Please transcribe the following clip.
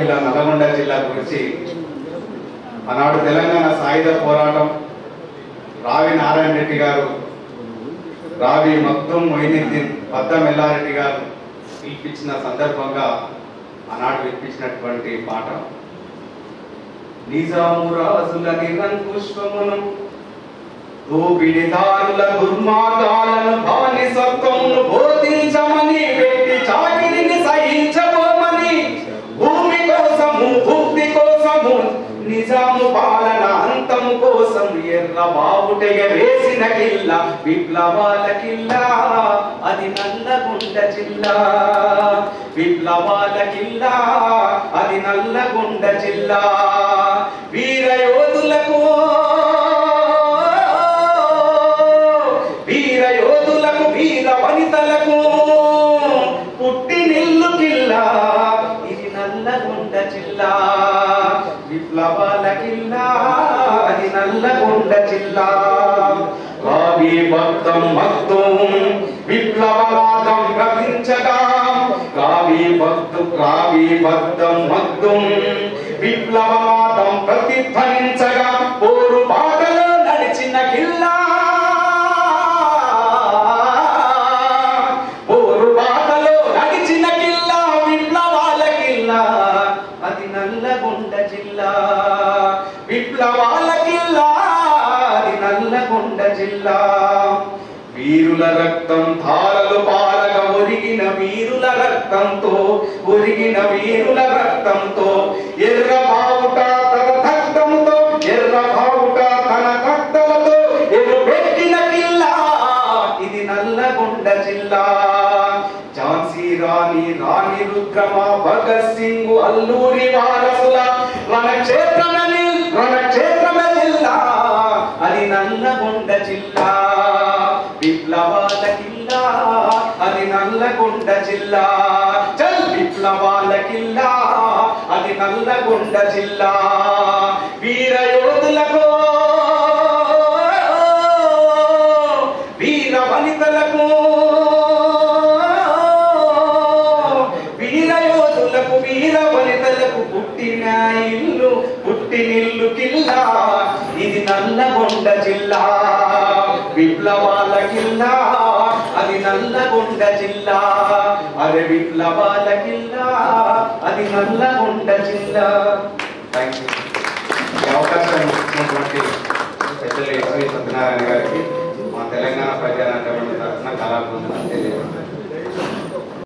జిల్లా నల్గొండ జిల్లా గురించి ఆనాడు తెలంగాణ సాయుధ పోరాటం రావి నారాయణ రెడ్డి గారు, రావి మక్తుం మొయినుద్దీన్, పద్దం ఎల్లారెడ్డి గారు పిలిపించిన సందర్భంగా ఆనాడు వినిపించినటువంటి పాట. నిజాము రాజుల నిరంకుశమును, దోపిడిదారుల దుర్మార్గాలను, బానిసత్వమును బోధించమని, పెట్టి చాకిరిని సహించబోమని, భూమి కోసము భుక్తి కోసము నిజాము పాలన అంతము కోసం ఎర్ర బావుటెగ వేసిన కిల్ల, విప్లవాల కిల్లా అది నల్లగొండ జిల్లా. విప్లవాల కిల్లా అది నల్లగొండ జిల్లా. వీర యోధులకు వీర వనితలకు పుట్టినిల్లు కిల్లా ఇది నల్లగొండ జిల్లా. విప్లవాల కిల్లా అది నల్లగొండ జిల్లా. రావి భక్తం మక్తుం విప్లవవాదం ప్రకటించగా, రావి భక్తం మక్తుం విప్లవవాదం ప్రతిధ్వనించగా, పోరు బాటలో నడిచిన కిల్లా, పోరు బాటలో నడిచిన కిల్లా, విప్లవాల కిల్లా అది నల్లగొండ జిల్లా. విప్లవాల కిల్లా అది నల్లగొండ జిల్లా. వీరుల రక్తం ధారలు పారగా ఒరిగిన వీరుల రక్తంతో, ఒరిగిన వీరుల రక్తంతో, ఎర్ర బావుట తన రక్తంతో, ఎర్ర బావుట తన రక్తంతో ఎరుపెట్టిన కిల్లా ఇది నల్లగొండ జిల్లా. ఝాన్సీ రాణి, రాణి రుద్రమ, భగత్ సింగ్, అల్లూరి వారసుల రణక్షేత్రమే జిల్లా అది నల్లగొండ జిల్లా. విప్లవాల కిల్లా అది నల్లగొండ జిల్లా. చల్ విప్లవాల కిల్లా అది నల్లగొండ జిల్లా. వీర యోధులకు, వీర వనితలకు, వీర యోధులకు, వీర వనితలకు పుట్టినిల్లు కిల్లా ఇది నల్లగొండ జిల్లా. విప్లవాల కిల్లా అది నల్లగొండ జిల్లా. అరే విప్లవాల కిల్లా అది నల్లగొండ జిల్లా. Thank you. ఈ అవకాశం ఇచ్చినటువంటి పెద్దలు ఎస్వి సత్యనారాయణ గారికి మా తెలంగాణ ప్రజానాట్య తరఫున కళాబృందం తెలియజేస్తాను.